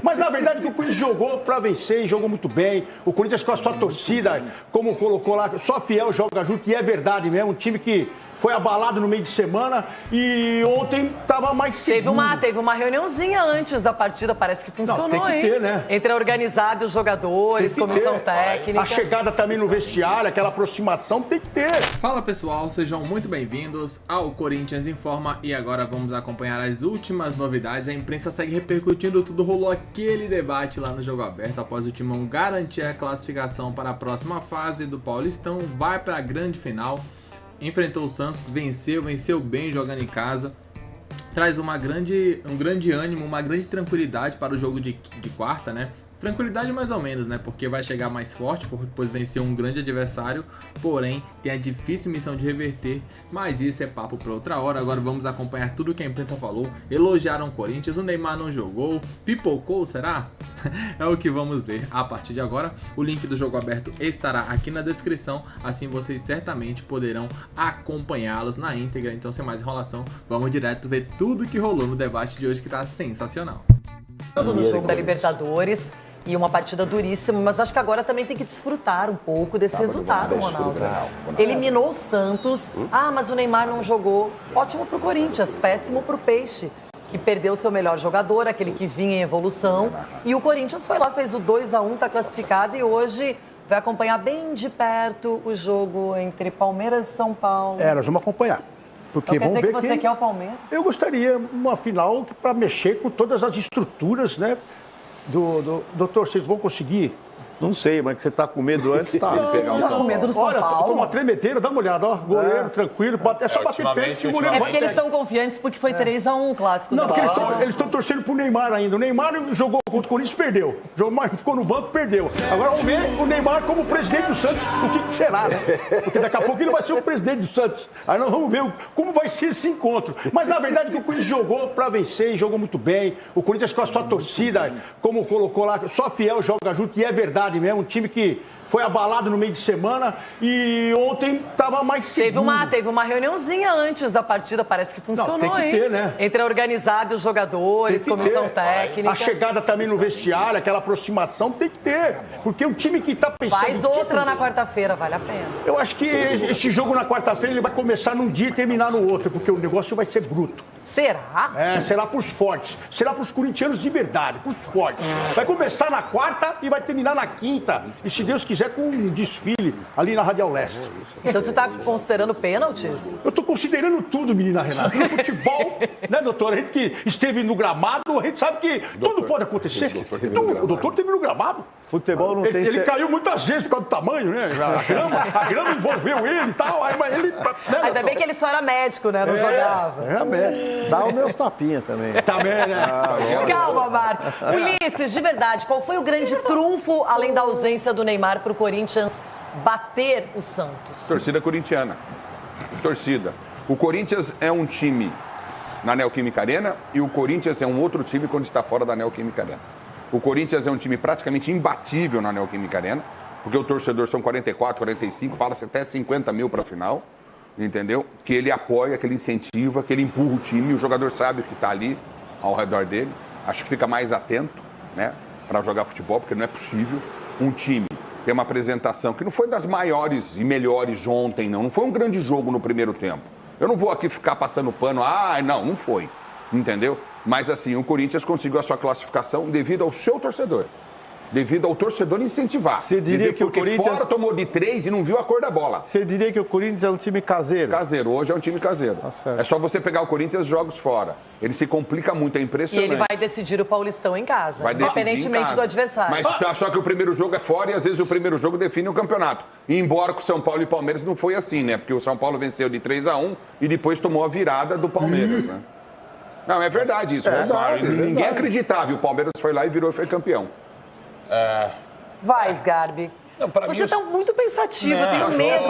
Mas na verdade que o Corinthians jogou para vencer e jogou muito bem. O Corinthians com a sua torcida, como colocou lá, só fiel joga junto, e é verdade mesmo. Um time que foi abalado no meio de semana e ontem estava mais seguro. Teve uma reuniãozinha antes da partida, parece que funcionou, tem que ter, né? Entre a organizada e os jogadores, comissão técnica. A chegada também no vestiário, aquela aproximação, tem que ter. Fala pessoal, sejam muito bem-vindos ao Corinthians Informa e agora vamos acompanhar as últimas novidades. A imprensa segue repercutindo tudo, rolou aquele debate lá no Jogo Aberto após o Timão garantir a classificação para a próxima fase do Paulistão, vai para a grande final, enfrentou o Santos, venceu bem jogando em casa, traz um grande ânimo, uma grande tranquilidade para o jogo de quarta, né? Tranquilidade mais ou menos, né? Porque vai chegar mais forte, pois venceu um grande adversário, porém tem a difícil missão de reverter, mas isso é papo para outra hora. Agora vamos acompanhar tudo que a imprensa falou. Elogiaram o Corinthians, o Neymar não jogou, pipocou, será? É o que vamos ver a partir de agora. O link do Jogo Aberto estará aqui na descrição, assim vocês certamente poderão acompanhá-los na íntegra. Então, sem mais enrolação, vamos direto ver tudo que rolou no debate de hoje, que tá sensacional. No jogo da Libertadores. E uma partida duríssima, mas acho que agora também tem que desfrutar um pouco desse resultado, Ronaldo. Eliminou o Santos. Mas o Neymar não jogou. Ótimo pro Corinthians, péssimo pro Peixe, que perdeu seu melhor jogador, aquele que vinha em evolução. E o Corinthians foi lá, fez o 2-1, tá classificado e hoje vai acompanhar bem de perto o jogo entre Palmeiras e São Paulo. Nós vamos acompanhar. Porque então, quer vamos dizer ver que você quer o Palmeiras? Eu gostaria uma final para mexer com todas as estruturas, né? Doutor, vocês vão conseguir? Não sei, mas que você tá com medo antes, tá? Tá com medo do São Paulo? Olha, toma uma tremedeira, dá uma olhada, ó. Goleiro, tranquilo, é só bater pênalti e o goleiro É vai. porque eles estão confiantes porque foi 3-1 o clássico. Não, porque eles estão torcendo pro Neymar ainda. O Neymar jogou contra o Corinthians, perdeu. Ficou no banco, perdeu. Agora vamos ver o Neymar como presidente do Santos, o que será, né? Porque daqui a pouco ele vai ser o presidente do Santos. Aí nós vamos ver como vai ser esse encontro. Mas na verdade que o Corinthians jogou para vencer e jogou muito bem. O Corinthians com a sua torcida, como colocou lá, só fiel joga junto, e é verdade mesmo. Um time que foi abalado no meio de semana e ontem estava mais seguro. Teve uma reuniãozinha antes da partida, parece que funcionou, tem que ter, né? Entre a organizada e os jogadores, comissão técnica. A chegada também no vestiário, aquela aproximação, tem que ter. Porque o time que está pensando... Faz outra na quarta-feira, vale a pena. Eu acho que esse jogo na quarta-feira ele vai começar num dia e terminar no outro, porque o negócio vai ser bruto. Será? Será pros fortes. Será pros corintianos de verdade, pros fortes. Vai começar na quarta e vai terminar na quinta. E se Deus quiser, com um desfile ali na Radial Leste. Então você está considerando pênaltis? Eu estou considerando tudo, menina Renata. No futebol, né, doutor? A gente que esteve no gramado, a gente sabe que tudo pode acontecer. O doutor esteve no gramado. Futebol não tem... Ele caiu muitas vezes por causa do tamanho, né? A grama envolveu ele e tal. Mas ele... Né, ainda bem que ele só era médico, né? Não jogava. Era médico. Dá os meus tapinhas também. Também, né? Calma, Marco. Ulisses, de verdade, qual foi o grande trunfo, além da ausência do Neymar, para o Corinthians bater o Santos? Torcida corintiana. Torcida. O Corinthians é um time na Neoquímica Arena e o Corinthians é um outro time quando está fora da Neoquímica Arena. O Corinthians é um time praticamente imbatível na Neoquímica Arena, porque o torcedor são 44, 45, fala-se até 50 mil para a final, entendeu? Que ele apoia, que ele incentiva, que ele empurra o time, o jogador sabe o que está ali ao redor dele. Acho que fica mais atento, né, para jogar futebol, porque não é possível um time ter uma apresentação que não foi das maiores e melhores ontem, não foi um grande jogo no primeiro tempo. Eu não vou aqui ficar passando pano, não foi, entendeu? Mas assim, o Corinthians conseguiu a sua classificação devido ao seu torcedor. Devido ao torcedor incentivar. Você diria que o Corinthians... fora tomou de 3 e não viu a cor da bola. Você diria que o Corinthians é um time caseiro? Caseiro, hoje é um time caseiro. É só você pegar o Corinthians jogos fora. Ele se complica muito, é E impressionante. ele vai decidir o Paulistão em casa, Vai decidir independentemente em casa. do adversário. Mas só que o primeiro jogo é fora e às vezes o primeiro jogo define o campeonato. E embora com São Paulo e Palmeiras não foi assim, né? Porque o São Paulo venceu de 3-1 e depois tomou a virada do Palmeiras, né? Não, é verdade isso. Ninguém acreditava. E o Palmeiras foi lá e virou e foi campeão. Vai, Sgarbi. Não, Você está muito pensativo, eu tenho medo.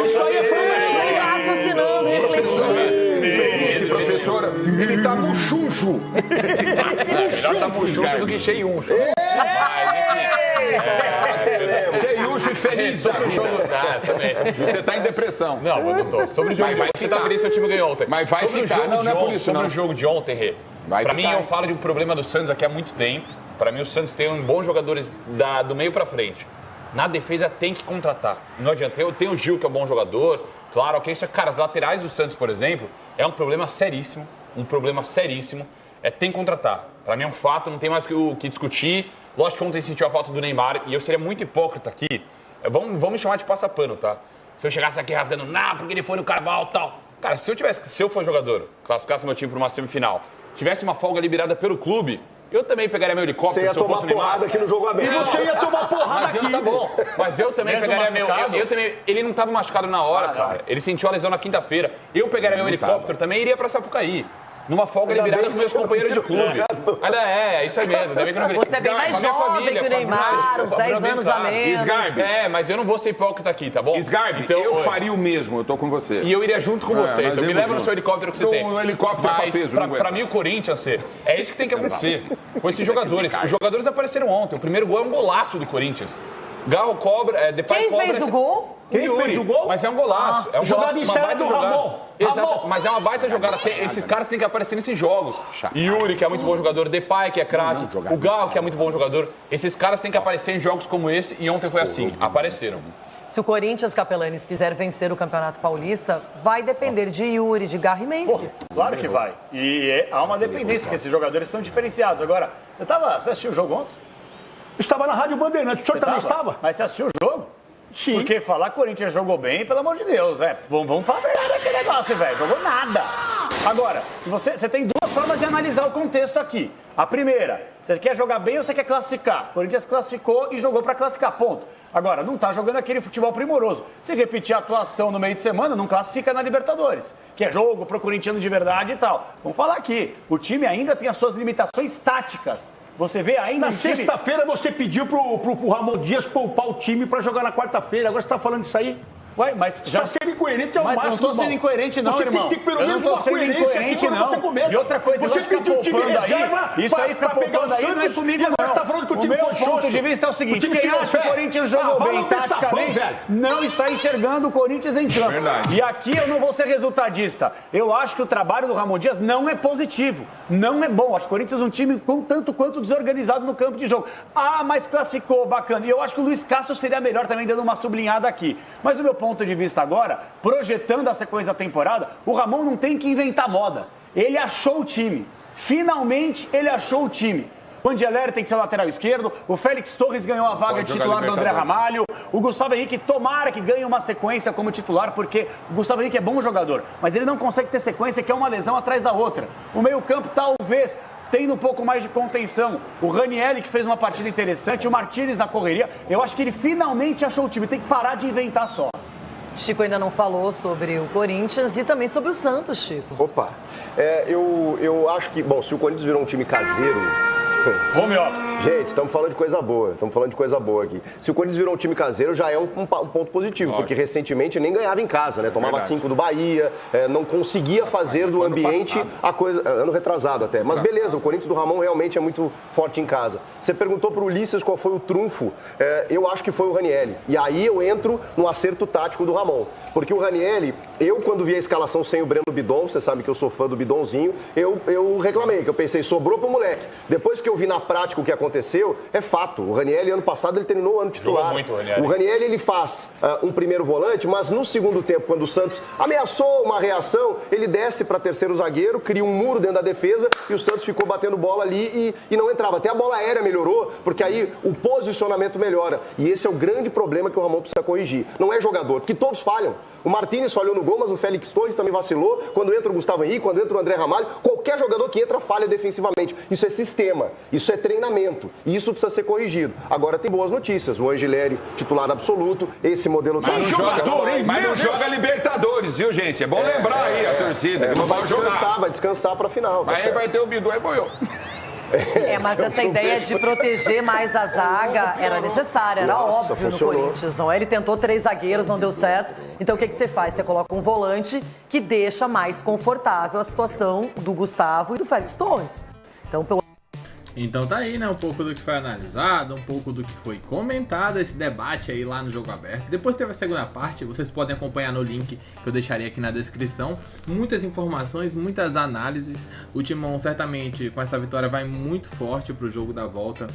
Isso aí é Ele está raciocinando, refletindo. Professora, ele tá muxuncho. Melhor tá muxuncho do que cheiuncho. Cheiuncho e feliz. Sobre o jogo. Também. Você tá em depressão. Não, eu não tô. Sobre o jogo de ontem, você tá feliz que seu time ganhou ontem. Mas vai sobre ficar. O jogo Não é por de isso, sobre não. o jogo de ontem, Rê. Pra mim, eu falo de um problema do Santos aqui há muito tempo. Pra mim, o Santos tem bons jogadores do meio pra frente. Na defesa tem que contratar. Não adianta. Eu tenho o Gil, que é um bom jogador. Claro, ok. Cara, as laterais do Santos, por exemplo, é um problema seríssimo. Tem que contratar. Pra mim é um fato, não tem mais o que discutir. Lógico que ontem sentiu a falta do Neymar e eu seria muito hipócrita aqui. Vamos me chamar de passapano, tá? Se eu chegasse aqui rasgando, porque ele foi no Carvalho e tal. Cara, se eu for jogador, classificasse meu time para uma semifinal, tivesse uma folga liberada pelo clube, eu também pegaria meu helicóptero. Você ia tomar porrada aqui no jogo aberto. E você ia tomar porrada aqui. Tá bom. Mas eu também pegaria meu... Ele não estava machucado na hora, cara. Ele sentiu a lesão na quinta-feira. Eu pegaria meu helicóptero também e iria para Sapucaí. Numa folga liberada com meus companheiros de clube. É isso aí mesmo. Ainda bem que eu não Você é bem mais jovem que o Neymar, uns 10 anos a menos. Sgarbi. Mas eu não vou ser hipócrita aqui, tá bom? Sgarbi, então, eu faria o mesmo, eu tô com você. E eu iria junto com você. Então me leva no seu helicóptero que você tem. O helicóptero é pra peso, não pra mim, o Corinthians, é isso que tem que acontecer com esses jogadores. Os jogadores apareceram ontem. O primeiro gol é um golaço do Corinthians. Garro cobra, Depay cobra... Quem fez o gol? Quem fez o gol? Mas é um golaço. É um jogada golaço, em série do Ramon. Exato, mas é uma baita jogada. Esses caras têm que aparecer nesses jogos. Yuri, que é muito bom jogador. Depay, que é craque. O Garro, que é muito bom jogador. Esses caras têm que aparecer em jogos como esse. E ontem foi assim. Apareceram. Se o Corinthians, Capelanes, quiser vencer o Campeonato Paulista, vai depender de Yuri, de Garro e Mendes. Claro que vai. E há uma dependência, porque esses jogadores são diferenciados. Agora, você assistiu o jogo ontem? Estava na Rádio Bandeirantes. O senhor também estava? Mas você assistiu o jogo? Sim. Porque falar que o Corinthians jogou bem, pelo amor de Deus, vamos falar a verdade daquele negócio, velho. Jogou nada. Agora, se você tem duas formas de analisar o contexto aqui. A primeira, você quer jogar bem ou você quer classificar? O Corinthians classificou e jogou pra classificar, ponto. Agora, não tá jogando aquele futebol primoroso. Se repetir a atuação no meio de semana, não classifica na Libertadores, que é jogo pro corintiano de verdade e tal. Vamos falar aqui, o time ainda tem as suas limitações táticas. Você vê ainda... Na sexta-feira você pediu pro Ramon Dias poupar o time pra jogar na quarta-feira. Agora você tá falando isso aí? Ué, mas já... Você tá sendo incoerente ao máximo, Mas não tô sendo incoerente não, você irmão. Você tem que ter pelo menos uma coerência aqui quando você comenta. E outra coisa, você pediu o time reserva isso aí fica poupando aí, não é comigo não. Você tá falando que o time foi xoxo. O meu ponto de vista é o seguinte, quem acha que o Corinthians jogou bem taticamente, não está enxergando o Corinthians em campo. E aqui eu não vou ser resultadista. Eu acho que o trabalho do Ramon Dias não é positivo, não é bom. Acho que o Corinthians é um time com tanto quanto desorganizado no campo de jogo. Mas classificou, bacana. E eu acho que o Luiz Castro seria melhor também dando uma sublinhada aqui. Mas o meu ponto de vista agora, projetando a sequência da temporada, o Ramon não tem que inventar moda. Ele achou o time. Finalmente, ele achou o time. O Angeleri tem que ser lateral esquerdo, o Félix Torres ganhou a vaga de titular do André Ramalho, o Gustavo Henrique tomara que ganhe uma sequência como titular, porque o Gustavo Henrique é bom jogador, mas ele não consegue ter sequência, que é uma lesão atrás da outra. O meio-campo talvez tendo um pouco mais de contenção. O Ranieri, que fez uma partida interessante, o Martínez na correria. Eu acho que ele finalmente achou o time, tem que parar de inventar só. Chico ainda não falou sobre o Corinthians e também sobre o Santos, Chico. Opa, eu acho que, bom, se o Corinthians virou um time caseiro... Home office. Gente, estamos falando de coisa boa, aqui. Se o Corinthians virou um time caseiro, já é um ponto positivo, porque recentemente nem ganhava em casa, né? Tomava 5 do Bahia, não conseguia fazer do ambiente a coisa... Ano retrasado até. Mas beleza, o Corinthians do Ramon realmente é muito forte em casa. Você perguntou pro Ulisses qual foi o trunfo. Eu acho que foi o Ranieri. E aí eu entro no acerto tático do Ramon. Porque o Ranieri, eu quando vi a escalação sem o Breno Bidon, você sabe que eu sou fã do Bidonzinho, eu reclamei, que eu pensei, sobrou pro moleque. Depois que eu vi na prática o que aconteceu, é fato. O Ranieri, ano passado, ele terminou o ano titular. Jogou muito, o Ranieri. O Ranieri, ele faz um primeiro volante, mas no segundo tempo, quando o Santos ameaçou uma reação, ele desce para terceiro zagueiro, cria um muro dentro da defesa e o Santos ficou batendo bola ali e não entrava. Até a bola aérea melhorou, porque aí o posicionamento melhora. E esse é o grande problema que o Ramon precisa corrigir. Não é jogador, porque todos falham. O Martínez falhou no gol, mas o Félix Torres também vacilou. Quando entra o Gustavo Henrique, quando entra o André Ramalho, qualquer jogador que entra falha defensivamente. Isso é sistema, isso é treinamento. E isso precisa ser corrigido. Agora tem boas notícias. O Angeleri, titular absoluto, esse modelo tá Mas não joga Libertadores, viu, gente? É bom lembrar aí a torcida, que não vai jogar. Vai descansar pra final. Aí vai ter o Bidu, aí boiou. Mas essa ideia de proteger mais a zaga era necessária, era óbvio funcionou. No Corinthians. Não? Ele tentou 3 zagueiros, não deu certo. Então o que você faz? Você coloca um volante que deixa mais confortável a situação do Gustavo e do Félix Torres. Então, Então tá aí, né, um pouco do que foi analisado, um pouco do que foi comentado, esse debate aí lá no Jogo Aberto. Depois teve a segunda parte, vocês podem acompanhar no link que eu deixarei aqui na descrição. Muitas informações, muitas análises. O Timão certamente com essa vitória vai muito forte pro jogo da volta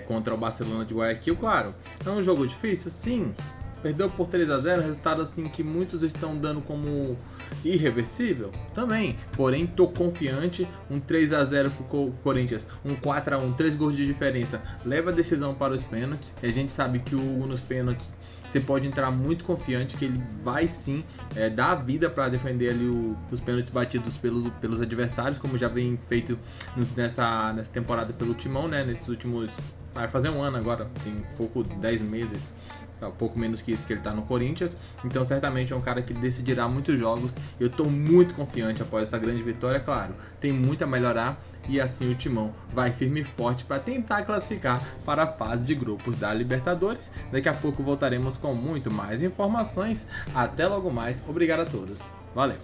contra o Barcelona de Guayaquil. Claro, é um jogo difícil, sim. Perdeu por 3-0, resultado assim que muitos estão dando como irreversível também. Porém, tô confiante, um 3-0 pro Corinthians, um 4-1, 3 gols de diferença, leva a decisão para os pênaltis. E a gente sabe que o Hugo nos pênaltis, você pode entrar muito confiante que ele vai sim dar a vida para defender ali os pênaltis batidos pelos adversários, como já vem feito nessa temporada pelo Timão, né? Nesses últimos... Vai fazer um ano agora, tem pouco, 10 meses, um pouco menos que isso que ele tá no Corinthians. Então certamente é um cara que decidirá muitos jogos. Eu tô muito confiante após essa grande vitória, claro. Tem muito a melhorar e assim o Timão vai firme e forte para tentar classificar para a fase de grupos da Libertadores. Daqui a pouco voltaremos com muito mais informações. Até logo mais. Obrigado a todos. Valeu!